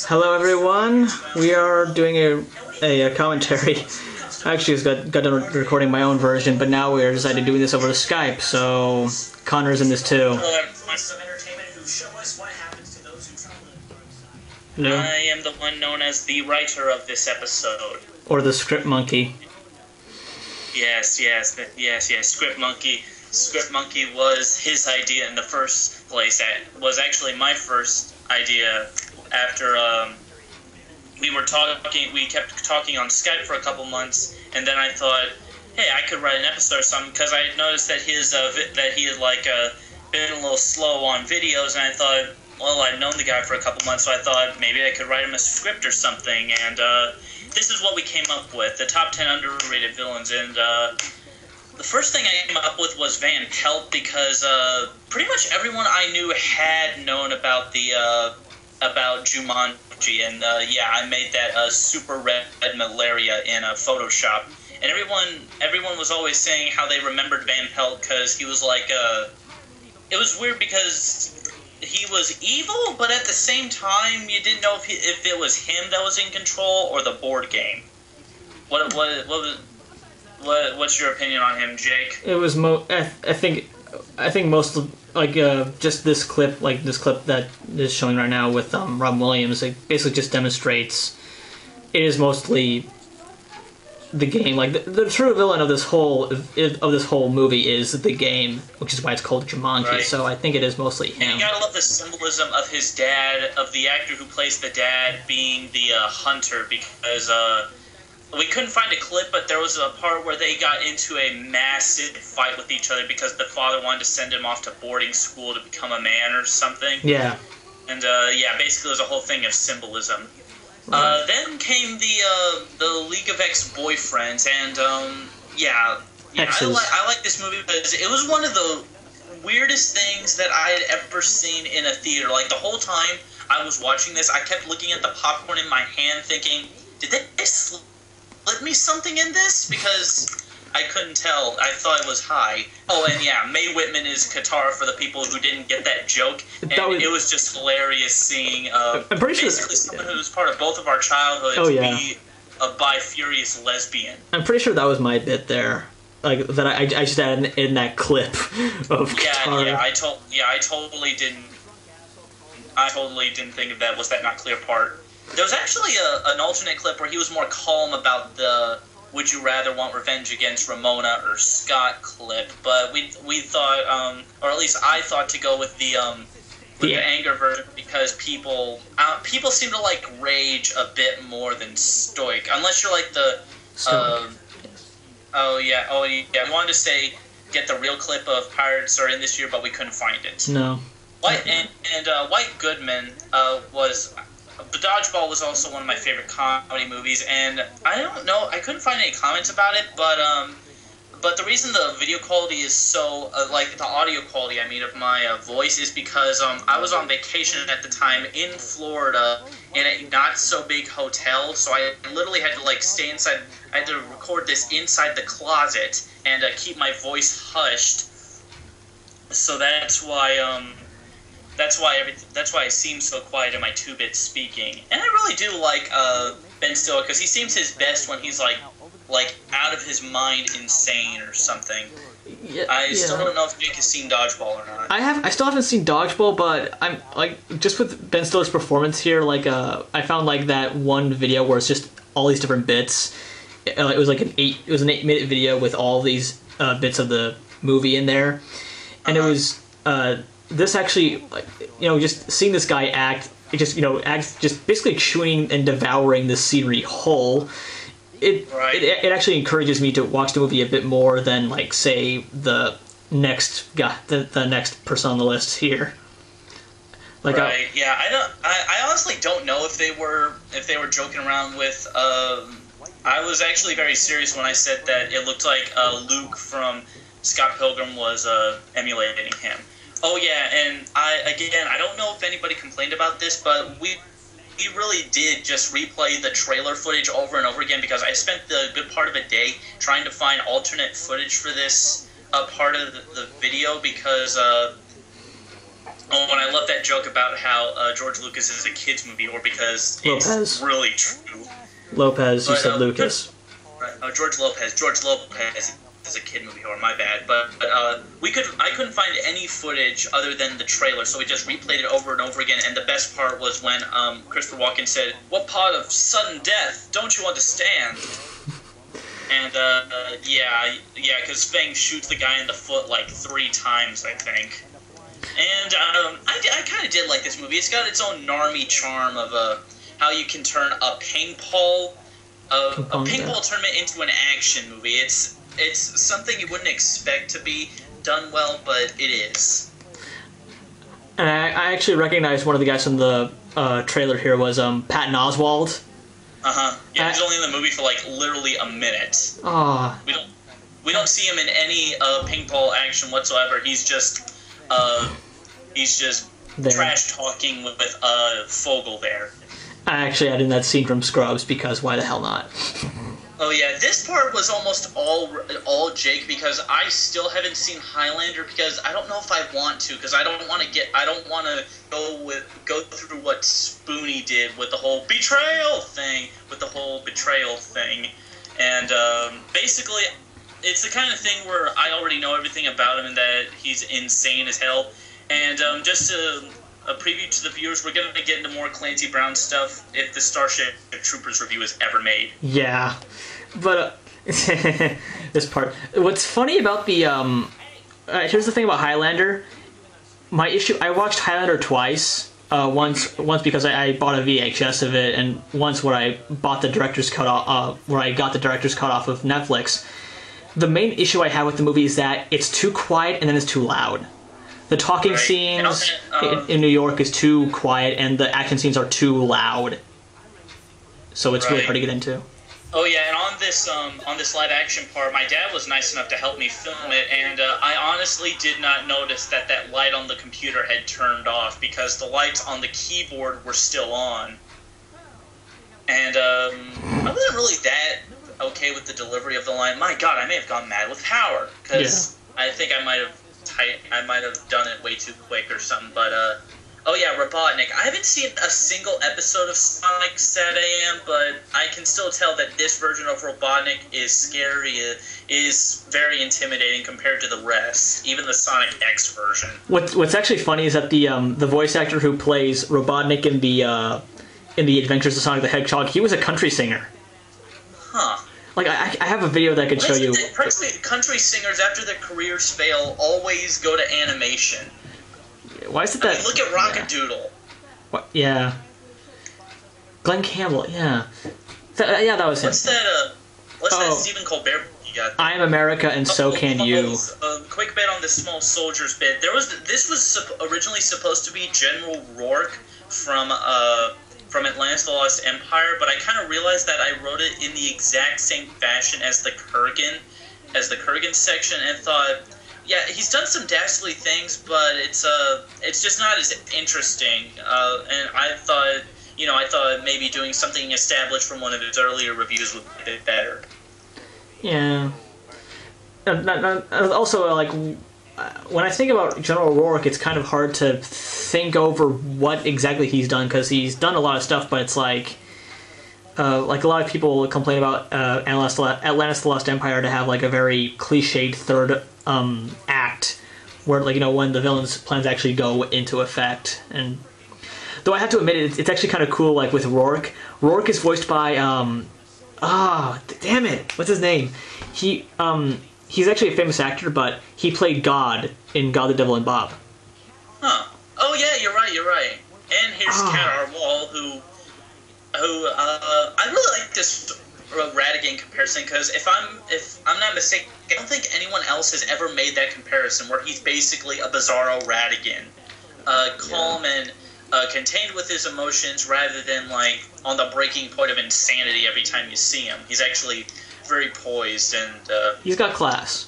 Hello everyone, we are doing a commentary. I actually just got done recording my own version, but now we're decided doing this over Skype, so Connor's in this too. No. I am the one known as the writer of this episode. Or the script monkey. Yes, Script Monkey. Script Monkey was his idea in the first place. That was actually my first idea after we kept talking on Skype for a couple months, and then I thought, hey, I could write an episode or something, because I had noticed that he had been a little slow on videos, and I thought, well, I'd known the guy for a couple months, so I thought maybe I could write him a script or something, and this is what we came up with, the top 10 underrated villains, and the first thing I came up with was Van Pelt, because pretty much everyone I knew had known about about Jumanji, and I made that super red malaria in Photoshop, and everyone was always saying how they remembered Van Pelt, because he was like, it was weird because he was evil, but at the same time, you didn't know if it was him that was in control or the board game. What's your opinion on him, Jake? It was I think most just this clip, that is showing right now with Rob Williams, it basically just demonstrates it is mostly the game. Like the true villain of this whole movie is the game, which is why it's called Jumanji. Right. So I think it is mostly him. And you gotta love the symbolism of his dad, of the actor who plays the dad being the hunter, because we couldn't find a clip, but there was a part where they got into a massive fight with each other because the father wanted to send him off to boarding school to become a man or something. Yeah. And basically it was a whole thing of symbolism. Right. Then came the League of Ex-Boyfriends, and I like this movie because it was one of the weirdest things that I had ever seen in a theater. Like, the whole time I was watching this, I kept looking at the popcorn in my hand thinking, did they slip me something in this? Because I couldn't tell. I thought it was high. Oh, and yeah, Mae Whitman is Katara for the people who didn't get that joke. And it was just hilarious seeing basically someone who's part of both of our childhoods be a bi-furious lesbian. I'm pretty sure that was my bit there. Like, that I just had in that clip of Katara. I totally didn't think of that. Was that not clear part? There was actually an alternate clip where he was more calm about the "Would you rather want revenge against Ramona or Scott" clip, but we thought, or at least I thought, to go with the anger version, because people seem to like rage a bit more than stoic, unless you're like the I wanted to say get the real clip of Pirates Are in this year, but we couldn't find it. No. White Goodman was. The Dodgeball was also one of my favorite comedy movies, and I don't know, I couldn't find any comments about it, but the reason the video quality is so, the audio quality, of my voice, is because I was on vacation at the time in Florida in a not-so-big hotel, so I literally had to, stay inside. I had to record this inside the closet and keep my voice hushed, so that's why I seem so quiet in my 2-bit speaking. And I really do like Ben Stiller, because he seems his best when he's like out of his mind insane or something. I still don't know if Jake has seen Dodgeball or not. I still haven't seen Dodgeball, but I'm just with Ben Stiller's performance here, I found that one video where it's just all these different bits. It was an 8-minute video with all these bits of the movie in there, and it was this actually, just seeing this guy act, just basically chewing and devouring the scenery whole. It actually encourages me to watch the movie a bit more than, say, the next person on the list here. I honestly don't know if they were joking around with. I was actually very serious when I said that it looked like Luke from Scott Pilgrim was emulating him. Oh yeah, and I don't know if anybody complained about this, but we really did just replay the trailer footage over and over again, because I spent the good part of a day trying to find alternate footage for this part of the video, because Oh, and I love that joke about how George Lucas is a kids movie, or because Lopez. It's really true. Lopez, you said Lucas. George Lopez. George Lopez is a kid movie horror. My bad. But I couldn't find any footage other than the trailer, so we just replayed it over and over again. And the best part was when Christopher Walken said, "What part of sudden death don't you understand?" And because Fang shoots the guy in the foot like 3 times, I think. And I kind of did like this movie. It's got its own narmy charm of how you can turn a paintball tournament into an action movie. It's something you wouldn't expect to be done well, but it is. And I actually recognized one of the guys from the trailer here was Patton Oswalt. Yeah, he's only in the movie for like literally a minute. Ah. We don't see him in any paintball action whatsoever. He's just trash talking with Fogel there. I actually added that scene from Scrubs because why the hell not? Oh yeah, this part was almost all Jake because I still haven't seen Highlander because I don't know if I want to because I don't want to go through what Spoonie did with the whole betrayal thing and basically it's the kind of thing where I already know everything about him and that he's insane as hell. And just a preview to the viewers, we're going to get into more Clancy Brown stuff if the Starship Troopers review is ever made. Yeah, but this part. What's funny about the here's the thing about Highlander. My issue. I watched Highlander twice. Once because I bought a VHS of it, and once where I bought the director's cut off. Where I got the director's cut off of Netflix. The main issue I have with the movie is that it's too quiet and then it's too loud. The talking scenes in New York is too quiet, and the action scenes are too loud. So it's really hard to get into. Oh yeah, and on this live action part, my dad was nice enough to help me film it, and I honestly did not notice that light on the computer had turned off because the lights on the keyboard were still on. And I wasn't really that okay with the delivery of the line. My God, I may have gone mad with Howard because I think I might have done it way too quick or something. But oh yeah, Robotnik. I haven't seen a single episode of Sonic SatAM, but I can still tell that this version of Robotnik is scary, is very intimidating compared to the rest, even the Sonic X version. What's actually funny is that the voice actor who plays Robotnik in the Adventures of Sonic the Hedgehog, he was a country singer. Huh. Like, I have a video that I could show you. Country singers, after their careers fail, always go to animation. Why is it that... I mean, look at Rockadoodle. What? Yeah. Glenn Campbell, yeah. That was him. What's that Stephen Colbert you got there? I Am America and So Can You. Quick bit on the Small Soldiers bit. This was originally supposed to be General Rourke from Atlantis the Lost Empire, but I kind of realized that I wrote it in the exact same fashion as the Kurgan section, and thought, yeah, he's done some dastardly things, but it's just not as interesting. And I thought maybe doing something established from one of his earlier reviews would be a bit better. Yeah. Also, like, when I think about General Rourke, it's kind of hard to think over what exactly he's done, because he's done a lot of stuff, but it's like a lot of people complain about Atlantis the Lost Empire to have like a very cliched third act, where when the villain's plans actually go into effect. And though I have to admit it's actually kind of cool, like with Rourke. Rourke is voiced by damn it, what's his name? He's actually a famous actor, but he played God in God, the Devil, and Bob. Huh. Oh yeah, you're right. And here's Kat Arwal, who I really like this Radigan comparison, because if I'm not mistaken, I don't think anyone else has ever made that comparison, where he's basically a bizarro Radigan, calm and contained with his emotions, rather than like on the breaking point of insanity every time you see him. He's actually very poised, and he's got class.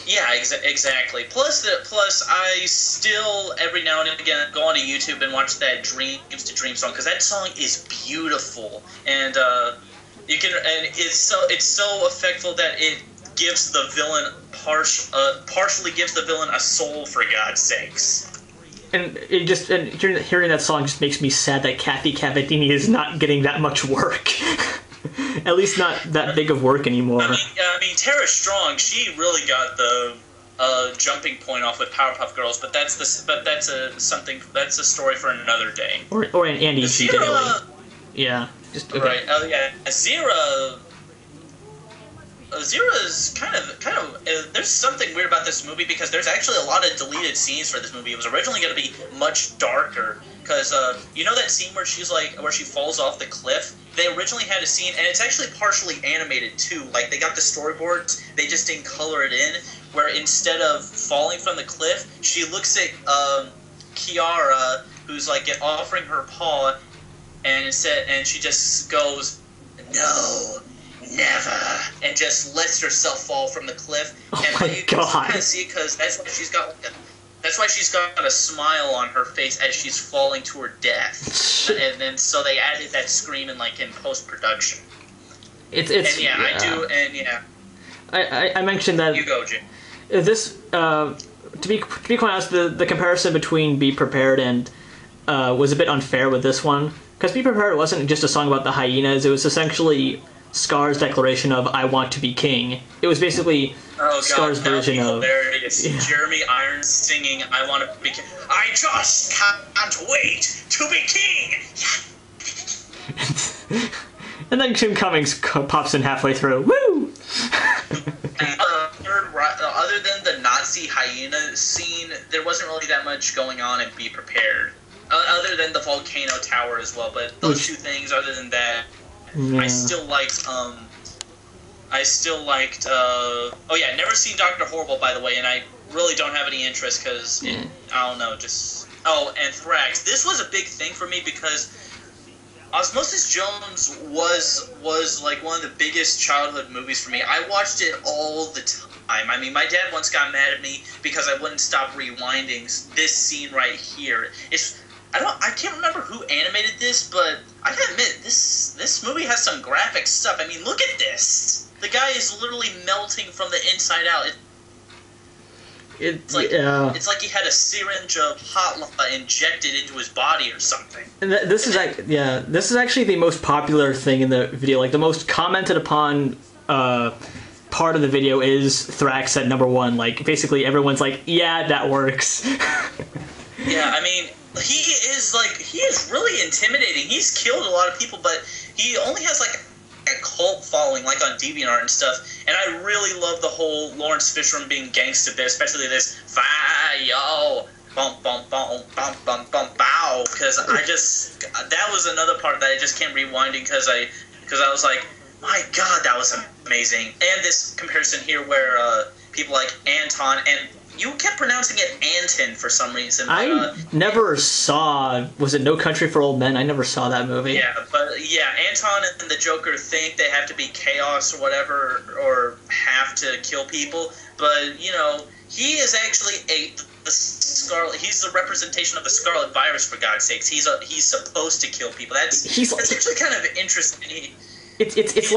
Yeah, exactly. Plus, I still every now and again go onto YouTube and watch that "Dreams to Dream" song, because that song is beautiful, and it's so effectful that it gives the villain partially gives the villain a soul, for God's sakes. hearing that song just makes me sad that Kathy Cavazzini is not getting that much work. At least not that big of work anymore. I mean, Tara Strong, she really got the jumping point off with Powerpuff Girls, but that's a story for another day. Or an Andy G. Daly. Yeah. Just okay. Right. Oh yeah. Zira is kind of. There's something weird about this movie because there's actually a lot of deleted scenes for this movie. It was originally going to be much darker because you know that scene where she falls off the cliff. They originally had a scene, and it's actually partially animated too. Like they got the storyboards, they just didn't color it in. Where instead of falling from the cliff, she looks at Kiara, who's like offering her paw, and she just goes, "No. Never," and just lets herself fall from the cliff. Oh and my you God. can kind of see because that's why she's got a smile on her face as she's falling to her death. And then so they added that scream in post production. I mentioned that. You go, Jim. This to be quite honest, the comparison between Be Prepared and was a bit unfair with this one because Be Prepared wasn't just a song about the hyenas. It was essentially Scar's declaration of "I want to be king." It was basically Scar's version of hilarious. Yeah. Jeremy Irons singing "I want to be king." I just can't wait to be king. And then Jim Cummings pops in halfway through. Woo! Other than the Nazi hyena scene, there wasn't really that much going on in Be Prepared. Other than the volcano tower as well, but those two things. Other than that. Yeah. I still liked. Never seen Dr. Horrible, by the way, and I really don't have any interest because I don't know. Anthrax. This was a big thing for me because Osmosis Jones was like one of the biggest childhood movies for me. I watched it all the time. I mean, my dad once got mad at me because I wouldn't stop rewinding this scene right here. I can't remember who animated this, but I gotta admit, this movie has some graphic stuff. I mean, look at this. The guy is literally melting from the inside out. It's like he had a syringe of hot lava injected into his body or something. And this is actually the most popular thing in the video. Like the most commented upon part of the video is Thrax at number 1. Like basically everyone's like, yeah, that works. Yeah, I mean. He is really intimidating. He's killed a lot of people, but he only has a cult following, like on DeviantArt and stuff. And I really love the whole Lawrence Fishburne being gangsta bit, especially this "Fire, bump, bump, bump, bump, bump, bump, bow." Because that was another part that I just kept rewinding because I was like, my God, that was amazing. And this comparison here where people like Anton and. You kept pronouncing it Anton for some reason. But, I never saw... Was it No Country for Old Men? I never saw that movie. Yeah, but Anton and the Joker think they have to be chaos or whatever, or have to kill people. But, he is actually the Scarlet... He's the representation of the Scarlet Virus, for God's sakes. He's supposed to kill people. That's actually kind of interesting. It's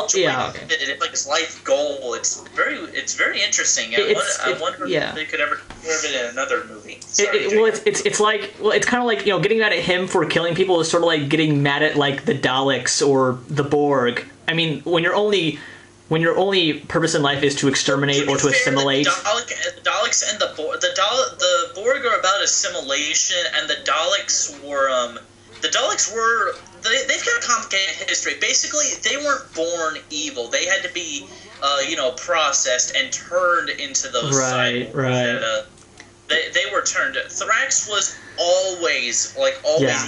like his life goal. It's very interesting. I wonder if they could ever serve it in another movie. It's kind of like getting mad at him for killing people is sort of like getting mad at like the Daleks or the Borg. I mean, when your only purpose in life is to exterminate or to assimilate. The Daleks and the Borg. The Borg are about assimilation, and the Daleks were. They've got a complicated history. Basically, they weren't born evil. They had to be, processed and turned into those cyborgs. Right. They were turned. Thrax was always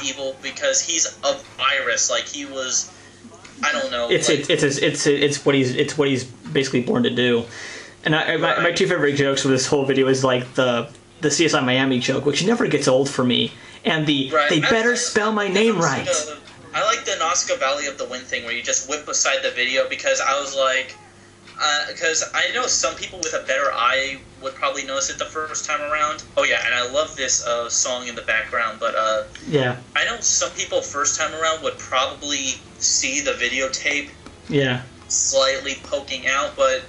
evil because he's a virus. Like he was, I don't know. It's what he's basically born to do. And my two favorite jokes for this whole video is like the CSI Miami joke, which never gets old for me. And they better spell my name right. I like the Nazca Valley of the Wind thing where you just whip aside the video because I was like, because I know some people with a better eye would probably notice it the first time around. Oh yeah, and I love this song in the background, but I know some people first time around would probably see the videotape slightly poking out, but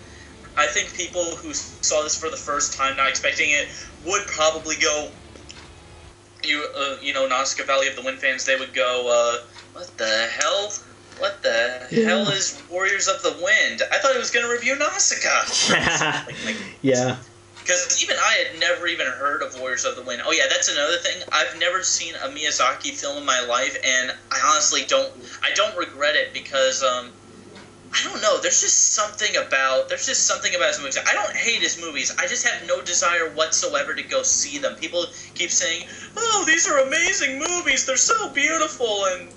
I think people who saw this for the first time, not expecting it, would probably go, you know, Nausicaa Valley of the Wind fans, they would go, what the hell? What the hell is Warriors of the Wind? I thought he was going to review Nausicaa. Yeah. Because even I had never even heard of Warriors of the Wind. Oh yeah, that's another thing. I've never seen a Miyazaki film in my life, and I honestly don't regret it because I don't know. There's just something about his movies. I don't hate his movies. I just have no desire whatsoever to go see them. People keep saying, "Oh, these are amazing movies. They're so beautiful and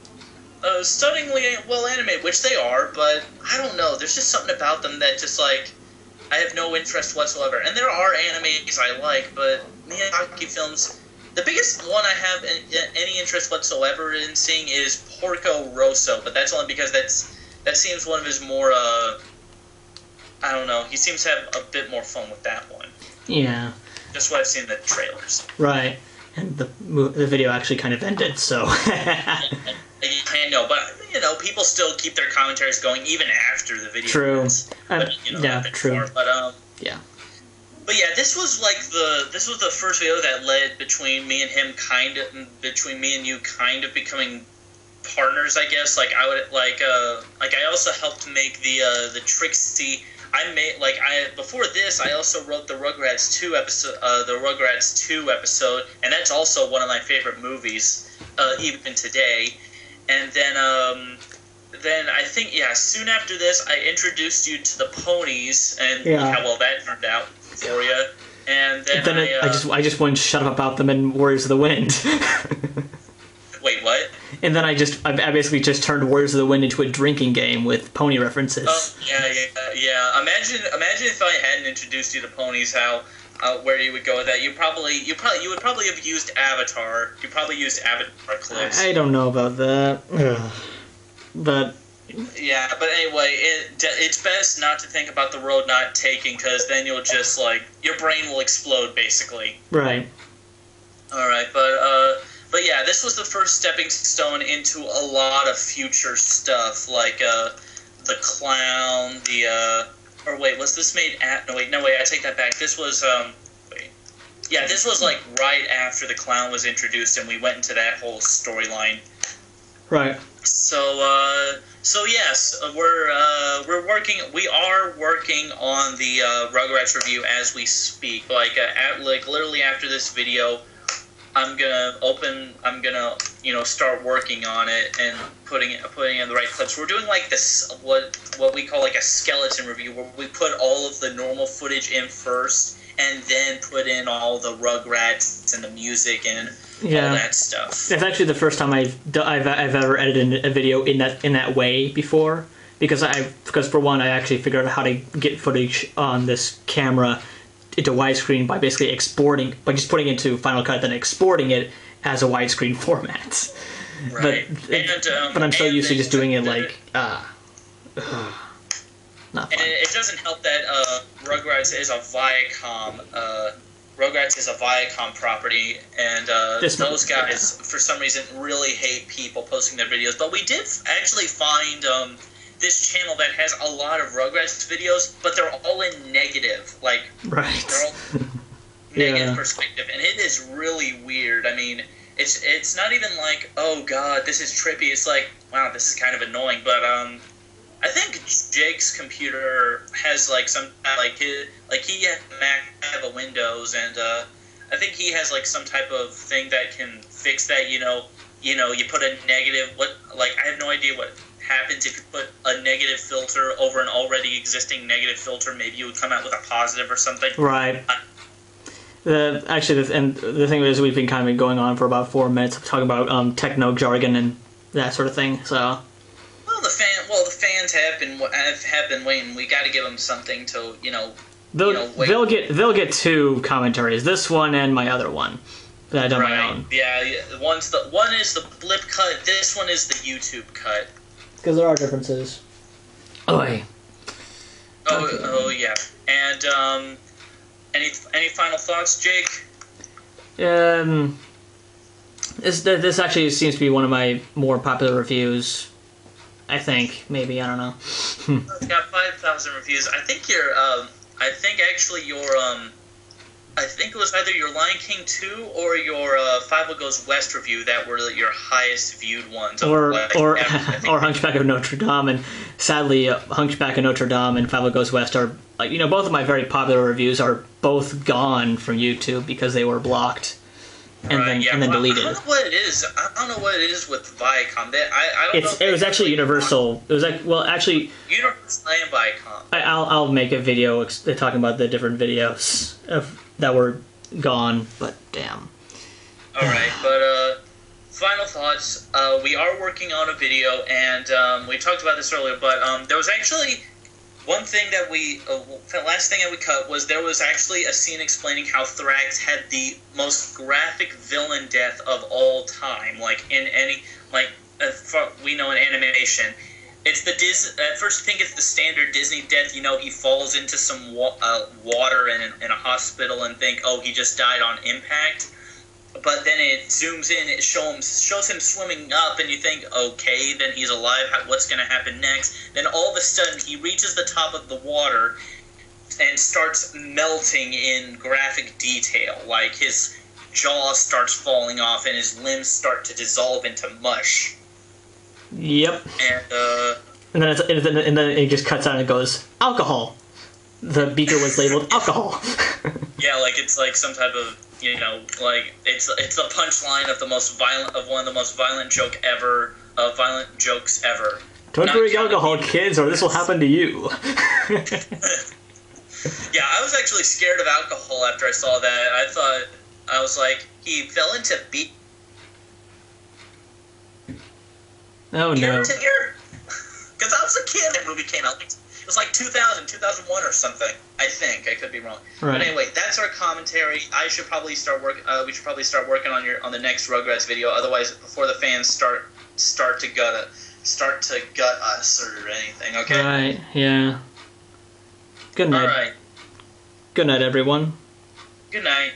stunningly well animated," which they are. But I don't know. There's just something about them that just like I have no interest whatsoever. And there are animes I like, but Miyazaki films. The biggest one I have any interest whatsoever in seeing is Porco Rosso, but that's only because that seems one of his more, I don't know, he seems to have a bit more fun with that one. Yeah. Just what I've seen in the trailers. Right. And the video actually kind of ended, so... I know, but, you know, people still keep their commentaries going even after the video True. ends. But, you know, yeah, true. Before. But, yeah. But yeah, this was the first video that led between me and him between me and you kind of becoming partners, I guess. Like I also helped make the Trixie. Before this I also wrote the Rugrats 2 episode, and that's also one of my favorite movies, even today. And then I think soon after this I introduced you to the ponies and how well that turned out for you. And then I just wouldn't shut up about them in Warriors of the Wind. Wait, what? And then I basically just turned Warriors of the Wind into a drinking game with pony references. Oh, yeah. Imagine if I hadn't introduced you to ponies, where you would go with that. You would probably have used Avatar. You probably used Avatar clips. I don't know about that. Ugh. But yeah, but anyway, it's best not to think about the road not taking, because then you'll just your brain will explode basically. Right. All right, but yeah, this was the first stepping stone into a lot of future stuff, like the clown, was this made at? No, wait, I take that back. This was this was right after the clown was introduced, and we went into that whole storyline. Right. So yes, we are working on the Rugrats review as we speak. Literally after this video, I'm gonna start working on it and putting in the right clips. We're doing this what we call a skeleton review, where we put all of the normal footage in first and then put in all the Rugrats and the music and all that stuff. It's actually the first time I've ever edited a video in that way before, because for one, I actually figured out how to get footage on this camera into widescreen by basically by just putting it into Final Cut, then exporting it as a widescreen format. Right. But I'm so used to just doing it not fun. And it doesn't help that Rugrats is a Viacom property, and those guys, for some reason, really hate people posting their videos. But we did actually find this channel that has a lot of Rugrats videos, but they're all in negative. Right. They're all negative perspective, and it is really weird. I mean, it's not even oh god, this is trippy. It's wow, this is kind of annoying. But I think Jake's computer has some he has a Mac, I have a Windows, and I think he has some type of thing that can fix that. You put a negative. I have no idea what happens if you put a negative filter over an already existing negative filter. Maybe you would come out with a positive or something. Right. The thing is, we've been kind of going on for about 4 minutes talking about techno jargon and that sort of thing. So. The fans have been waiting. We got to give them something to wait. They'll get 2 commentaries. This one and my other one that I done my own. Yeah. One is the blip cut. This one is the YouTube cut. Because there are differences. Oh yeah. And any final thoughts, Jake? This actually seems to be one of my more popular reviews. I think, maybe, I don't know. It's got 5,000 reviews. I think I think it was either your Lion King 2 or your Five Goes West review that were your highest viewed ones. Or Hunchback of Notre Dame, and sadly, Hunchback of Notre Dame and Five Goes West are both of my very popular reviews are both gone from YouTube because they were blocked and then deleted. I don't know what it is. I don't know what it is with Viacom. I don't know. It was actually Universal. It was actually Universal and Viacom. I'll make a video talking about the different videos that were gone, but damn. All right, but final thoughts. We are working on a video, and we talked about this earlier, but there was actually one thing that the last thing that we cut was there was actually a scene explaining how Thrax had the most graphic villain death of all time, like in any, we know in animation. It's the at first you think it's the standard Disney death, he falls into some water in a hospital and think, oh, he just died on impact. But then it zooms in, it shows him swimming up, and you think, okay, then he's alive, what's going to happen next? Then all of a sudden, he reaches the top of the water and starts melting in graphic detail. Like, his jaw starts falling off, and his limbs start to dissolve into mush. Yep. And then it just cuts out and it goes, alcohol. The beaker was labeled alcohol. Yeah, it's like some type of, it's the punchline of one of the most violent jokes ever. Don't drink alcohol, kids, or this will happen to you. Yeah, I was actually scared of alcohol after I saw that. I was like, he fell into Oh, no. Because I was a kid when the movie came out. It was like 2000, 2001 or something. I think. I could be wrong. Right. But anyway, that's our commentary. We should probably start working on the next Rugrats video. Otherwise, before the fans start to gut us or anything. Okay. Right. Yeah. Good night. All right. Good night, everyone. Good night.